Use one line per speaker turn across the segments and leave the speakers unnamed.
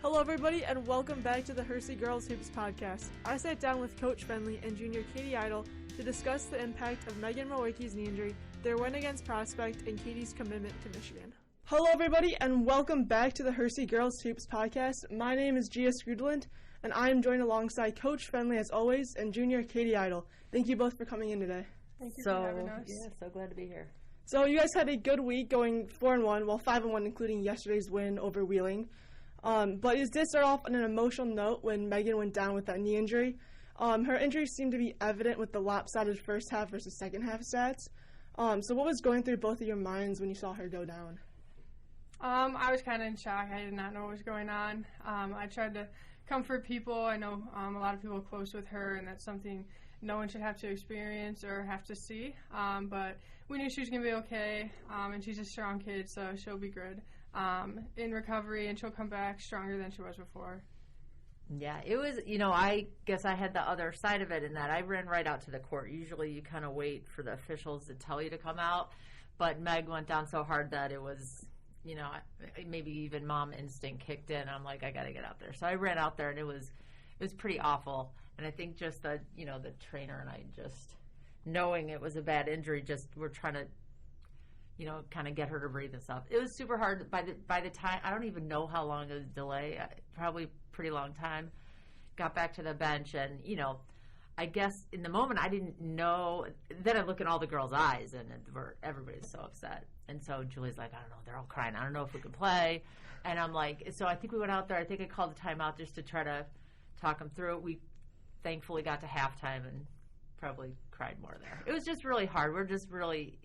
Hello, everybody, and welcome back to the Hersey Girls Hoops podcast. I sat down with Coach Fendley and junior Katy Eidle to discuss the impact of Meghan Mrowicki's knee injury, their win against Prospect, and Katy's commitment to Michigan. Hello, everybody, and welcome back to the Hersey Girls Hoops podcast. My name is Gia Scrudland, and I am joined alongside Coach Fendley, as always, and junior Katy Eidle. Thank you both for coming in today.
Thank you for having us. Yeah, so glad to be here.
So you guys had a good week, going 4-1, well, 5-1, including yesterday's win over Wheeling. But it did start off on an emotional note when Meghan went down with that knee injury. Her injury seemed to be evident with the lopsided first half versus second half stats. So what was going through both of your minds when you saw her go down?
I was kind of in shock. I did not know what was going on. I tried to comfort people. I know a lot of people are close with her, and that's something no one should have to experience or have to see. But we knew she was going to be okay, and she's a strong kid, so she'll be good in recovery, and she'll come back stronger than she was before.
Yeah, it was, I guess I had the other side of it in that I ran right out to the court. Usually you kind of wait for the officials to tell you to come out, but Meg went down so hard that it was, maybe even mom instinct kicked in. I'm like, I got to get out there. So I ran out there, and it was pretty awful. And I think just the trainer and I just knowing it was a bad injury, just we're trying to, kind of get her to breathe and stuff. It was super hard by the time, I don't even know how long it was delay, probably pretty long time. Got back to the bench, and, I guess in the moment I didn't know. Then I look in all the girls' eyes, and everybody's so upset. And so Julie's like, I don't know, they're all crying. I don't know if we can play. And I'm like, so I think we went out there. I think I called a timeout just to try to talk them through it. We thankfully got to halftime and probably cried more there. It was just really hard. We're just really,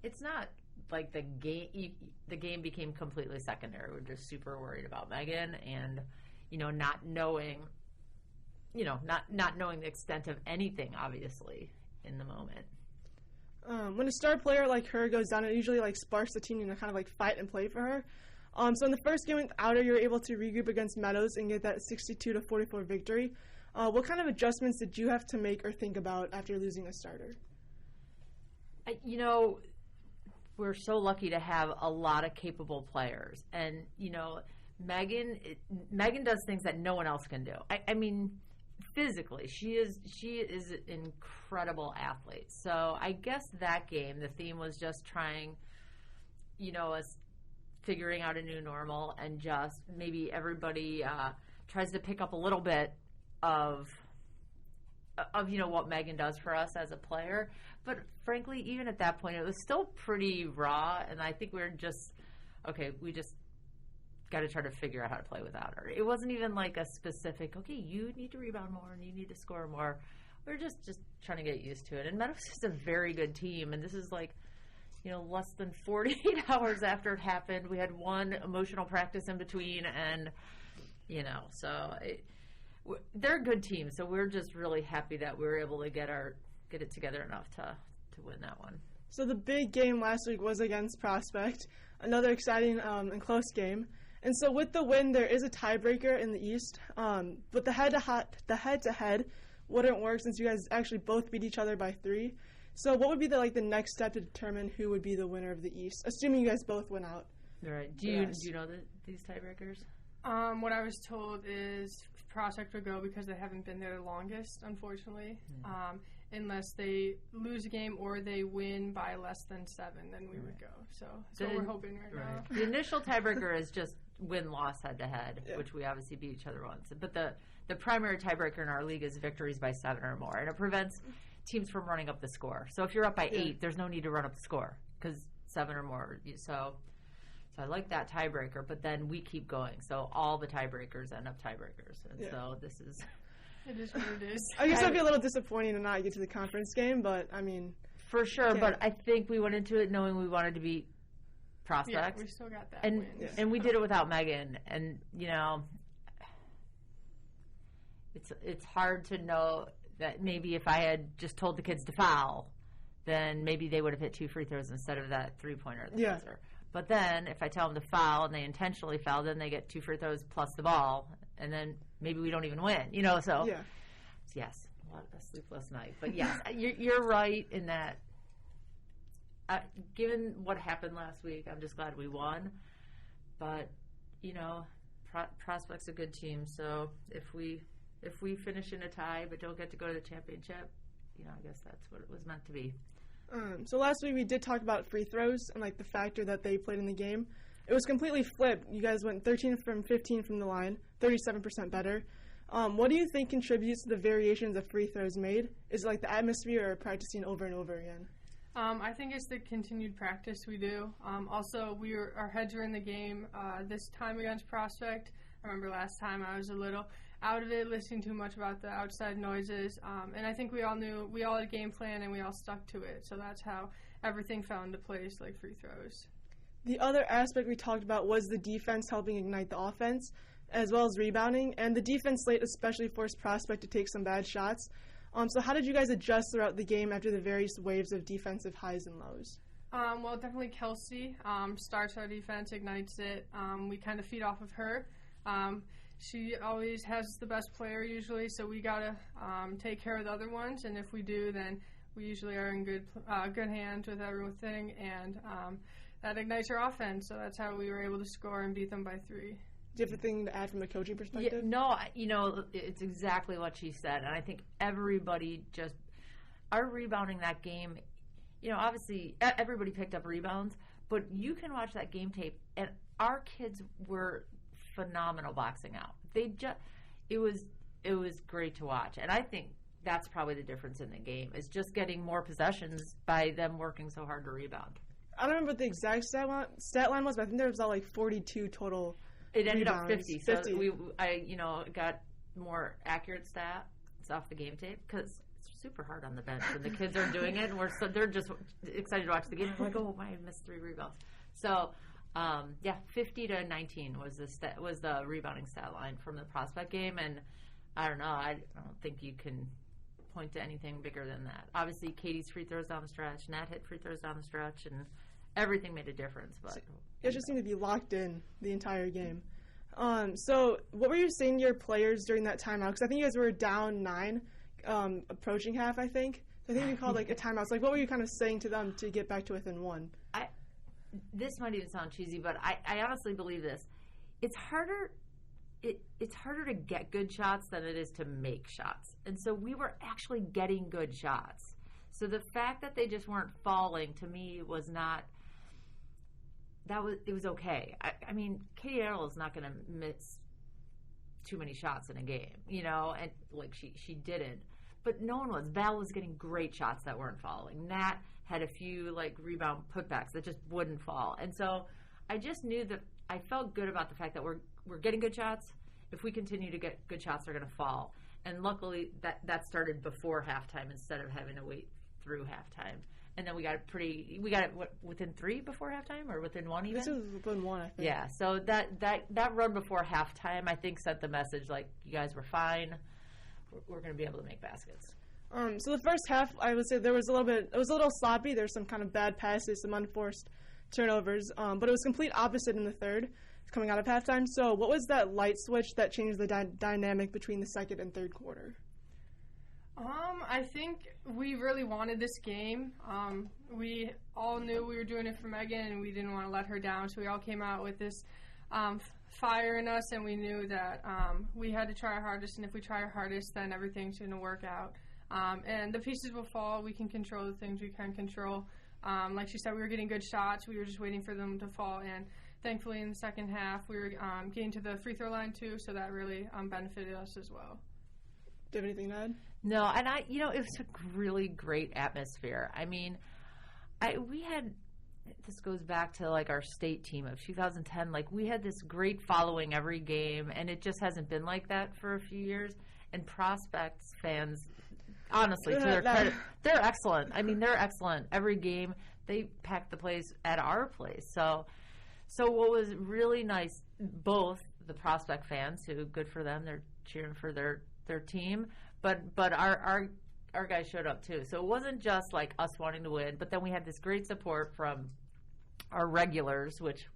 it's not like the game became completely secondary. We're just super worried about Meghan and, not knowing, not knowing the extent of anything, obviously, in the moment.
When a star player like her goes down, it usually sparks the team to kind of fight and play for her. So in the first game without her, you were able to regroup against Meadows and get that 62-44 victory. What kind of adjustments did you have to make or think about after losing a starter?
We're so lucky to have a lot of capable players, and Meghan does things that no one else can do. I mean, physically, she is an incredible athlete. So I guess that game, the theme was just trying, us figuring out a new normal, and just maybe everybody tries to pick up a little bit of what Meghan does for us as a player. But frankly, even at that point, it was still pretty raw, and I think we just got to try to figure out how to play without her. It wasn't even like a specific, okay, you need to rebound more and you need to score more. We were just trying to get used to it. And Meadows is a very good team, and this is less than 48 hours after it happened. We had one emotional practice in between, and, they're a good team. So we're just really happy that we were able to get it together enough to win that one.
So the big game last week was against Prospect, another exciting and close game. And so with the win, there is a tiebreaker in the East, but the head-to-head wouldn't work since you guys actually both beat each other by 3. So what would be the next step to determine who would be the winner of the East, assuming you guys both went out?
All right. Do you know these tiebreakers?
What I was told is Prospect would go because they haven't been there the longest, unfortunately. Unless they lose a game or they win by less than 7, then we would go. So we're hoping right now.
The initial tiebreaker is just win-loss head-to-head, which we obviously beat each other once. But the primary tiebreaker in our league is victories by 7 or more, and it prevents teams from running up the score. So if you're up by 8, there's no need to run up the score because 7 or more. So I like that tiebreaker, but then we keep going. So all the tiebreakers end up tiebreakers. And so this is...
It is what it is.
I guess it'd be a little disappointing to not get to the conference game, but, I mean...
For sure, but I think we went into it knowing we wanted to beat Prospect.
Yeah, we still got that win.
And we did it without Meghan. And, it's hard to know that maybe if I had just told the kids to foul, then maybe they would have hit 2 free throws instead of that 3-pointer at the buzzer. But then if I tell them to foul and they intentionally foul, then they get 2 free throws plus the ball, and then maybe we don't even win. So yes, a lot of a sleepless night. But yes, you're right in that. Given what happened last week, I'm just glad we won. But Prospect's a good team, so if we finish in a tie but don't get to go to the championship, I guess that's what it was meant to be.
So last week we did talk about free throws and the factor that they played in the game. It was completely flipped. You guys went 13 from 15 from the line, 37% better. What do you think contributes to the variations of free throws made? Is it the atmosphere or practicing over and over again?
I think it's the continued practice we do. Also, our heads were in the game this time against Prospect. I remember last time I was a little out of it, listening too much about the outside noises. And I think we all had a game plan and we all stuck to it. So that's how everything fell into place, like free throws.
The other aspect we talked about was the defense helping ignite the offense, as well as rebounding. And the defense late especially forced Prospect to take some bad shots. So how did you guys adjust throughout the game after the various waves of defensive highs and lows?
Well, definitely Kelsey starts our defense, ignites it. We kind of feed off of her. She always has the best player usually, so we got to take care of the other ones. And if we do, then we usually are in good hands with everything, and that ignites our offense. So that's how we were able to score and beat them by 3.
Do you have anything to add from a coaching perspective?
It's exactly what she said. And I think everybody our rebounding that game, obviously everybody picked up rebounds, but you can watch that game tape, and our kids were phenomenal boxing out. It was great to watch. And I think that's probably the difference in the game, is just getting more possessions by them working so hard to rebound.
I don't remember what the exact stat line was, but I think there was 42 total.
It ended
rebounds.
up 50. So I got more accurate stats off the game tape, because it's super hard on the bench when the kids are doing it, and they're just excited to watch the game. They're like, oh, I missed 3 rebounds. So 50 to 19 was the rebounding stat line from the Prospect game, and I don't know. I don't think you can point to anything bigger than that. Obviously, Katy's free throws down the stretch, Nat hit free throws down the stretch, and everything made a difference. But
it just seemed to be locked in the entire game. So what were you saying to your players during that timeout? Because I think you guys were down 9, approaching half, I think. So I think you called a timeout. So what were you kind of saying to them to get back to within 1?
This might even sound cheesy, but I honestly believe this. It's harder to get good shots than it is to make shots. And so we were actually getting good shots. So the fact that they just weren't falling, to me, was not – it was okay. I mean, Katy Eidle is not going to miss too many shots in a game, and she didn't. But no one was. Val was getting great shots that weren't falling. Nat had a few rebound putbacks that just wouldn't fall. And so I just knew that I felt good about the fact that we're getting good shots. If we continue to get good shots, they're going to fall. And luckily that started before halftime instead of having to wait through halftime. And then we got it within 3 before halftime, or within 1 even?
This was within 1, I think.
Yeah, so that run before halftime, I think, sent the message you guys were fine. We're going to be able to make baskets.
So the first half, I would say it was a little sloppy. There was some kind of bad passes, some unforced turnovers, but it was complete opposite in the third, coming out of halftime. So what was that light switch that changed the dynamic between the second and third quarter?
I think we really wanted this game. We all knew we were doing it for Meghan, and we didn't want to let her down, so we all came out with this fire in us, and we knew that we had to try our hardest, and if we try our hardest, then everything's going to work out. And the pieces will fall. We can control the things we can control. Like she said, we were getting good shots. We were just waiting for them to fall, and thankfully in the second half, we were getting to the free throw line too, so that really benefited us as well.
Do you have anything to add?
No, and it was a really great atmosphere. I mean, we had, this goes back to our state team of 2010. We had this great following every game, and it just hasn't been like that for a few years. And Prospects fans, honestly, to their credit, they're excellent. I mean, they're excellent. Every game, they pack the place at our place. So what was really nice, both the Prospect fans, who, good for them, they're cheering for their team, but our guys showed up too. So it wasn't just us wanting to win, but then we had this great support from our regulars, which,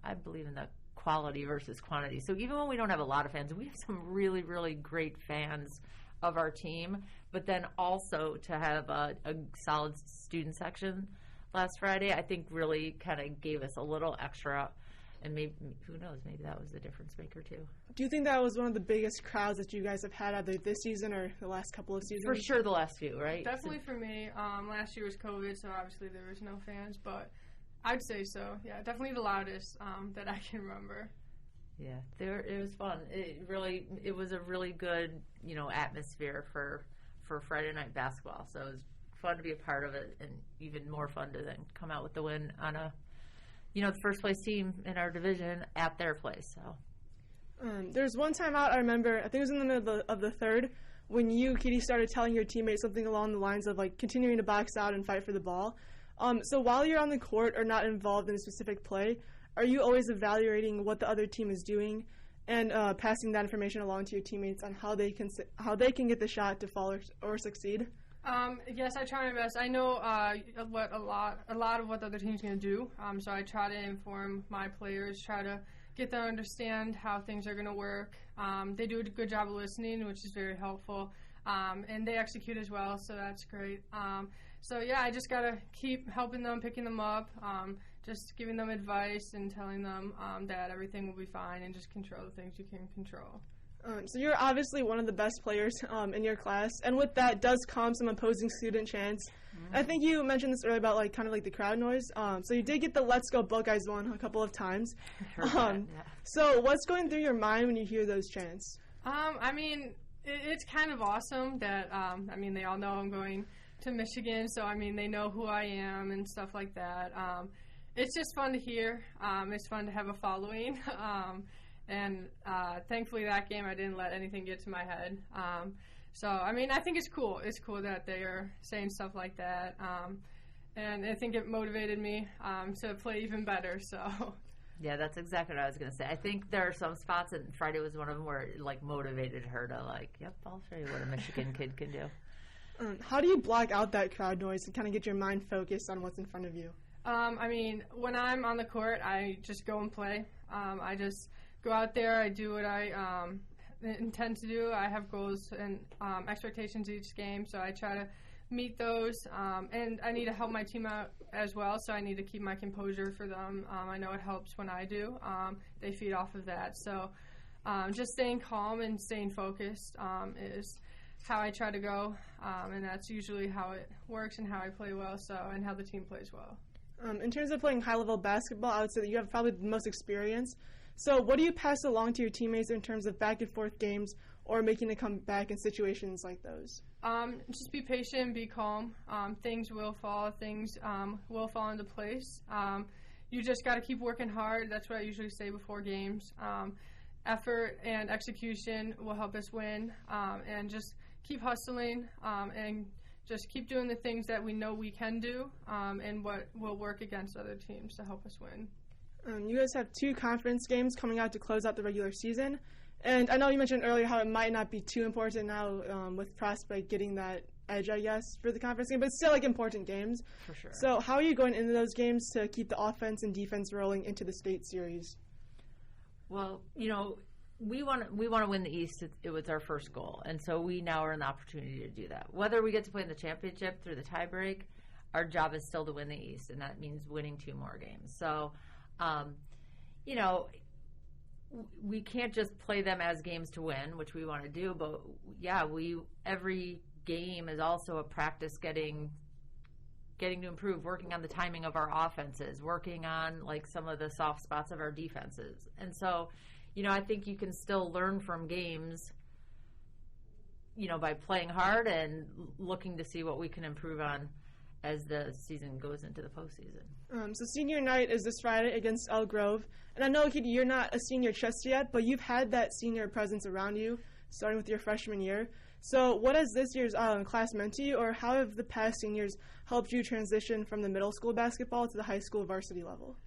I believe in the quality versus quantity. So even when we don't have a lot of fans, we have some really, really great fans of our team, but then also to have a solid student section last Friday, I think really kind of gave us a little extra And maybe, who knows, maybe that was the difference maker too.
Do you think that was one of the biggest crowds that you guys have had either this season or the last couple of seasons?
For sure the last few, right?
Definitely for me. Last year was COVID, so obviously there was no fans, but I'd say so. Yeah, definitely the loudest that I can remember.
Yeah, it was fun. It was a really good, atmosphere for Friday night basketball. So it was fun to be a part of it, and even more fun to then come out with the win on the first place team in our division at their place. So
there's one time out I remember, I think it was in the middle of the third, when you, Katy, started telling your teammates something along the lines of like continuing to box out and fight for the ball. So while you're on the court or not involved in a specific play, are you always evaluating what the other team is doing and passing that information along to your teammates on how they can get the shot to fall or succeed?
Yes, I try my best. I know what a lot of what the other team's going to do. So I try to inform my players, try to get them to understand how things are going to work. They do a good job of listening, which is very helpful, and they execute as well, so that's great. So yeah, I just got to keep helping them, picking them up, just giving them advice and telling them that everything will be fine and just control the things you can control.
So you're obviously one of the best players in your class, and with that does come some opposing student chants. Mm-hmm. I think you mentioned this earlier about kind of the crowd noise. So you did get the "Let's Go Buckeyes" one a couple of times.
Yeah.
So what's going through your mind when you hear those chants?
It's kind of awesome that they all know I'm going to Michigan, so they know who I am and stuff like that. It's just fun to hear. It's fun to have a following. And thankfully that game I didn't let anything get to my head. So I think it's cool. It's cool that they are saying stuff like that. And I think it motivated me to play even better. So.
Yeah, that's exactly what I was going to say. I think there are some spots, and Friday was one of them, where it motivated her to yep, I'll show you what a Michigan kid can do.
How do you block out that crowd noise and kind of get your mind focused on what's in front of you?
When I'm on the court, I just go and play. I just go out there. I do what I intend to do. I have goals and expectations each game, so I try to meet those. And I need to help my team out as well, so I need to keep my composure for them. I know it helps when I do. They feed off of that. So just staying calm and staying focused is how I try to go, and that's usually how it works and how I play well, and how the team plays well.
In terms of playing high-level basketball, I would say that you have probably the most experience. So what do you pass along to your teammates in terms of back-and-forth games or making a comeback in situations like those?
Just be patient, be calm. Things will fall. Things will fall into place. You just got to keep working hard. That's what I usually say before games. Effort and execution will help us win, and just keep hustling and just keep doing the things that we know we can do, and what will work against other teams to help us win.
You guys have 2 conference games coming out to close out the regular season. And I know you mentioned earlier how it might not be too important now with Prospect getting that edge, I guess, for the conference game, but it's still important games.
For sure.
So how are you going into those games to keep the offense and defense rolling into the state series?
Well, we want to win the East. It was our first goal, and so we now are in the opportunity to do that. Whether we get to play in the championship through the tiebreak, our job is still to win the East, and that means winning 2 more games. So, we can't just play them as games to win, which we want to do, but yeah, every game is also a practice getting to improve, working on the timing of our offenses, working on some of the soft spots of our defenses. And so, I think you can still learn from games, by playing hard and looking to see what we can improve on as the season goes into the postseason.
So senior night is this Friday against Elk Grove. And I know, Katy, you're not a senior just yet, but you've had that senior presence around you, starting with your freshman year. So what has this year's class meant to you, or how have the past seniors helped you transition from the middle school basketball to the high school varsity level?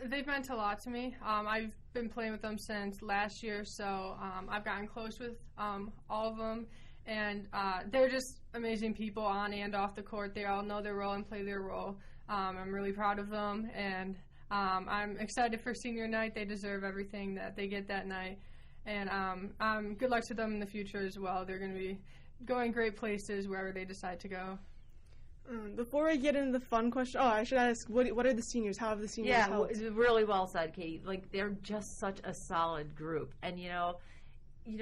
They've meant a lot to me. I've been playing with them since last year, so I've gotten close with all of them. And they're just amazing people on and off the court. They all know their role and play their role. I'm really proud of them, and I'm excited for senior night. They deserve everything that they get that night. And good luck to them in the future as well. They're going to be going great places wherever they decide to go.
Before we get into the fun question, I should ask, what are the seniors? How have the seniors helped?
Yeah, really well said, Katie. Like, they're just such a solid group. And, you know,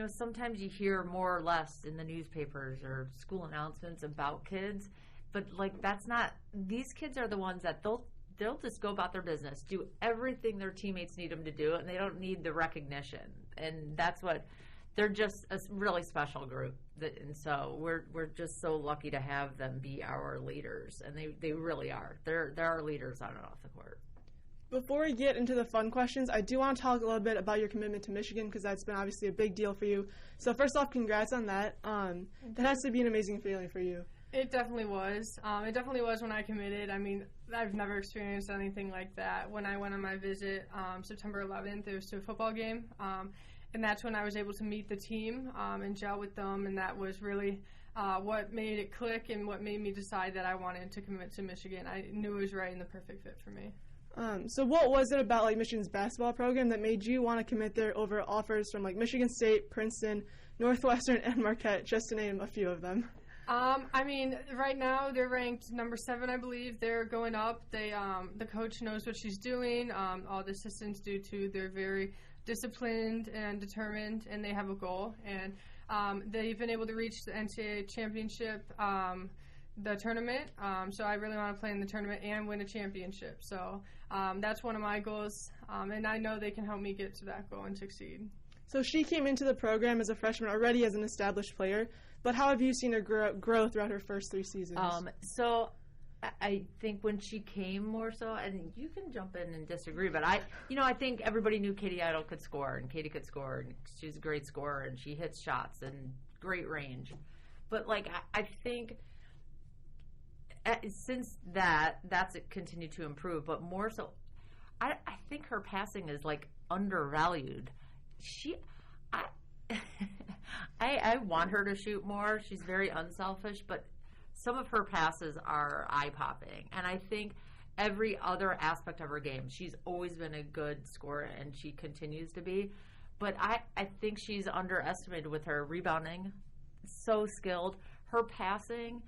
sometimes you hear more or less in the newspapers or school announcements about kids, but, like, that's not – these kids are the ones that they'll just go about their business, do everything their teammates need them to do, and they don't need the recognition. And that's what – they're just a really special group, and so we're just so lucky to have them be our leaders, and they really are. They're our leaders on and off the court.
Before we get into the fun questions, I do want to talk a little bit about your commitment to Michigan, because that's been obviously a big deal for you. So first off, congrats on that. That has to be an amazing feeling for you.
It definitely was. It definitely was when I committed. I mean, I've never experienced anything like that. When I went on my visit September 11th, it was to a football game. And that's when I was able to meet the team and gel with them, and that was really what made it click and what made me decide that I wanted to commit to Michigan. I knew it was right and the perfect fit for me.
So what was it about like Michigan's basketball program that made you want to commit there over offers from like Michigan State, Princeton, Northwestern, and Marquette, just to name a few of them?
I mean, right now they're ranked number 7, I believe. They're going up. The coach knows what she's doing. All the assistants do too. They're very disciplined and determined, and they have a goal. And they've been able to reach the NCAA championship, the tournament. So I really want to play in the tournament and win a championship. So that's one of my goals, and I know they can help me get to that goal and succeed.
So she came into the program as a freshman already as an established player, but how have you seen her grow throughout her first 3 seasons?
So I think when she came more so, and you can jump in and disagree, but I think everybody knew Katy Eidle could score, and Katy could score, and she's a great scorer, and she hits shots and great range. But like I think since that's continued to improve, but more so, I think her passing is like undervalued. I want her to shoot more. She's very unselfish, but some of her passes are eye-popping. And I think every other aspect of her game, she's always been a good scorer, and she continues to be. But I think she's underestimated with her rebounding. So skilled. Her passing,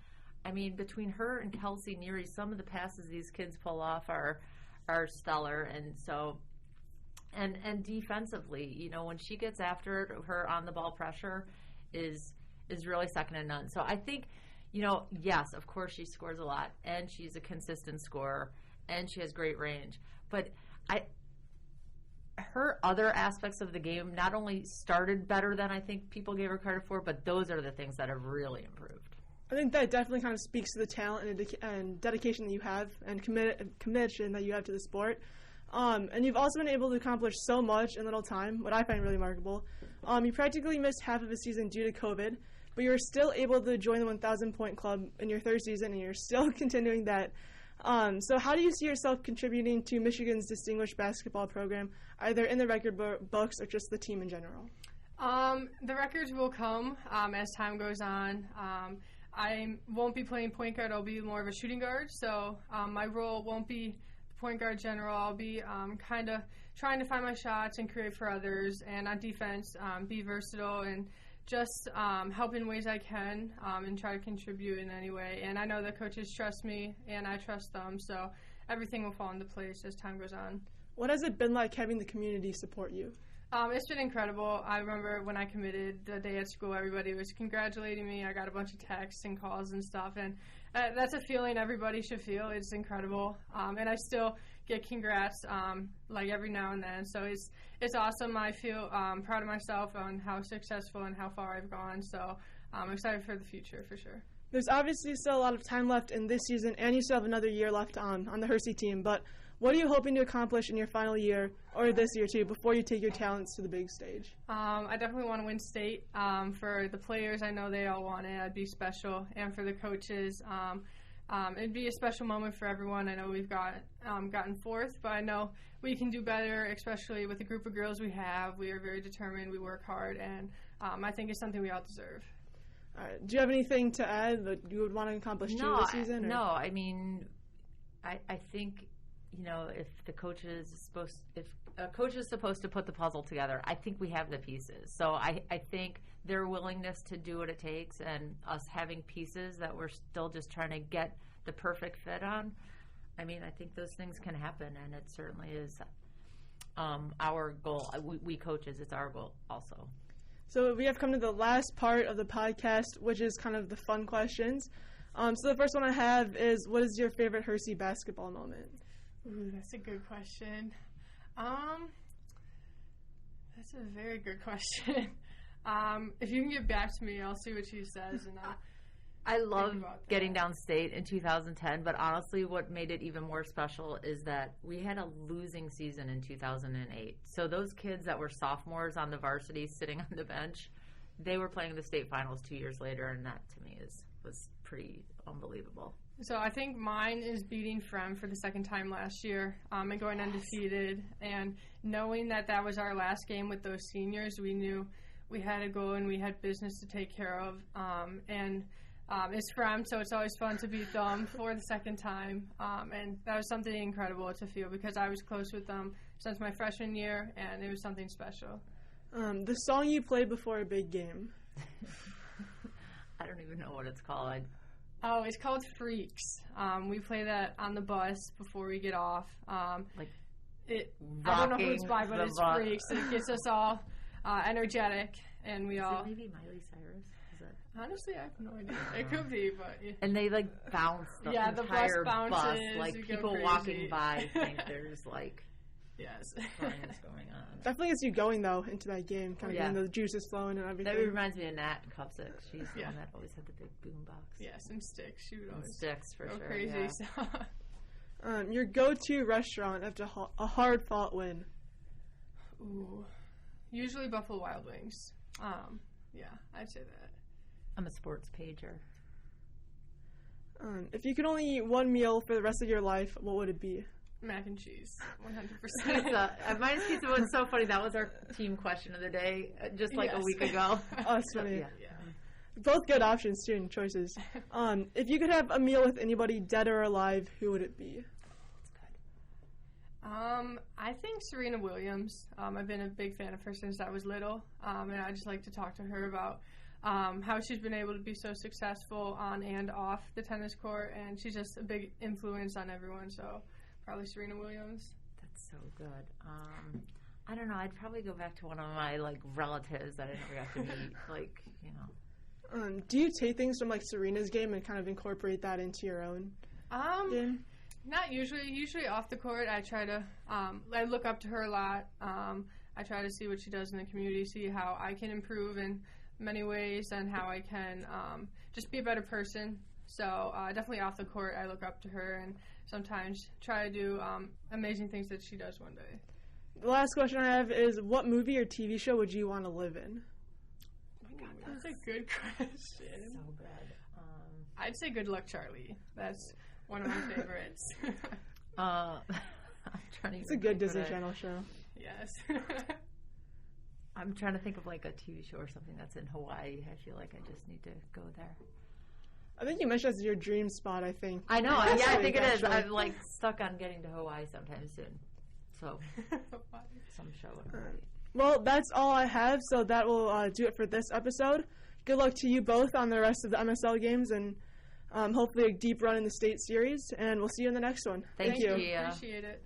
I mean, between her and Kelsey Neary, some of the passes these kids pull off are stellar. And so, and defensively, when she gets after it, her on-the-ball pressure is really second to none. So I think, yes, of course she scores a lot, and she's a consistent scorer, and she has great range. But her other aspects of the game not only started better than I think people gave her credit for, but those are the things that have really improved.
I think that definitely kind of speaks to the talent and dedication that you have and commitment that you have to the sport. And you've also been able to accomplish so much in little time, what I find really remarkable. You practically missed half of the season due to COVID, but you were still able to join the 1,000-point club in your 3rd season, and you're still continuing that. So how do you see yourself contributing to Michigan's distinguished basketball program, either in the record books or just the team in general?
The records will come as time goes on. I won't be playing point guard. I'll be more of a shooting guard. So my role won't be point guard general. I'll be kind of trying to find my shots and create for others, and on defense, be versatile and just help in ways I can and try to contribute in any way. And I know the coaches trust me, and I trust them, so everything will fall into place as time goes on.
What has it been like having the community support you?
It's been incredible. I remember when I committed the day at school, everybody was congratulating me. I got a bunch of texts and calls and stuff, and that's a feeling everybody should feel. It's incredible, and I still get congrats like every now and then. So it's awesome. I feel proud of myself on how successful and how far I've gone. So I'm excited for the future for sure.
There's obviously still a lot of time left in this season, and you still have another year left on the Hersey team. But what are you hoping to accomplish in your final year, or this year too, before you take your talents to the big stage?
I definitely want to win state. For the players, I know they all want it. I'd be special. And for the coaches, it'd be a special moment for everyone. I know we've gotten 4th, but I know we can do better, especially with the group of girls we have. We are very determined. We work hard, and I think it's something we all deserve.
All right. Do you have anything to add that you would want to accomplish this season?
No, I mean, I think, if a coach is supposed to put the puzzle together, I think we have the pieces. So I think their willingness to do what it takes, and us having pieces that we're still just trying to get the perfect fit on, I mean, I think those things can happen, and it certainly is our goal. We coaches, it's our goal also.
So we have come to the last part of the podcast, which is kind of the fun questions. So the first one I have is, what is your favorite Hersey basketball moment?
Ooh, that's a good question. That's a very good question. If you can get back to me, I'll see what she says, and
I love getting downstate in 2010, but honestly, what made it even more special is that we had a losing season in 2008. So those kids that were sophomores on the varsity sitting on the bench, they were playing the state finals 2 years later, and that to me was pretty unbelievable.
So I think mine is beating Frem for the second time last year and going undefeated. And knowing that was our last game with those seniors, we knew we had to go and we had business to take care of. It's Frem, so it's always fun to beat them for the second time. And that was something incredible to feel because I was close with them since my freshman year, and it was something special.
The song you play before a big game.
I don't even know what it's called.
Oh, it's called Freaks. We play that on the bus before we get off. I don't know who it's by, but it's Freaks. It gets us all energetic, and we all.
Is it maybe Miley Cyrus? Is it?
Honestly, I have no idea. It could be, but. Yeah.
And they bounce the entire
bus bounces.
Like people walking by think there's
yes.
things going on.
Definitely gets you going, though, into that game, kind of getting those juices flowing and everything.
That reminds me of Nat in Cup 6. She's the one that always had the big boom box.
Yes, and sticks. She would always
sticks, for
go
sure.
Crazy.
Yeah.
Your go-to restaurant after a hard-fought win?
Ooh. Usually Buffalo Wild Wings. Yeah, I'd say that.
I'm a sports pager.
If you could only eat one meal for the rest of your life, what would it be?
Mac and cheese, 100%.
Minus pizza was so funny. That was our team question of the day, just a week ago.
Oh, that's funny.
Yeah.
Both good options, too, and choices. If you could have a meal with anybody, dead or alive, who would it be?
I think Serena Williams. I've been a big fan of her since I was little, and I just like to talk to her about how she's been able to be so successful on and off the tennis court, and she's just a big influence on everyone, so probably Serena Williams.
That's so good. I don't know. I'd probably go back to one of my relatives that I never got to meet.
Do you take things from Serena's game and kind of incorporate that into your own game?
Not usually. Usually off the court, I try to. I look up to her a lot. I try to see what she does in the community, see how I can improve in many ways, and how I can just be a better person. So definitely off the court, I look up to her and sometimes try to do amazing things that she does one day.
The last question I have is, what movie or TV show would you want to live in?
Oh my God, that's a good question.
So good.
I'd say Good Luck, Charlie. That's one of my favorites.
I'm trying to.
It's a good Disney Channel show.
Yes.
I'm trying to think of a TV show or something that's in Hawaii. I feel like I just need to go there.
I think you mentioned that's your dream spot, I think.
I know. I think it is. I'm stuck on getting to Hawaii sometime soon. So, some show in Hawaii.
Well, that's all I have, so that will do it for this episode. Good luck to you both on the rest of the MSL games, and hopefully a deep run in the state series, and we'll see you in the next one.
Thank you.
Appreciate it.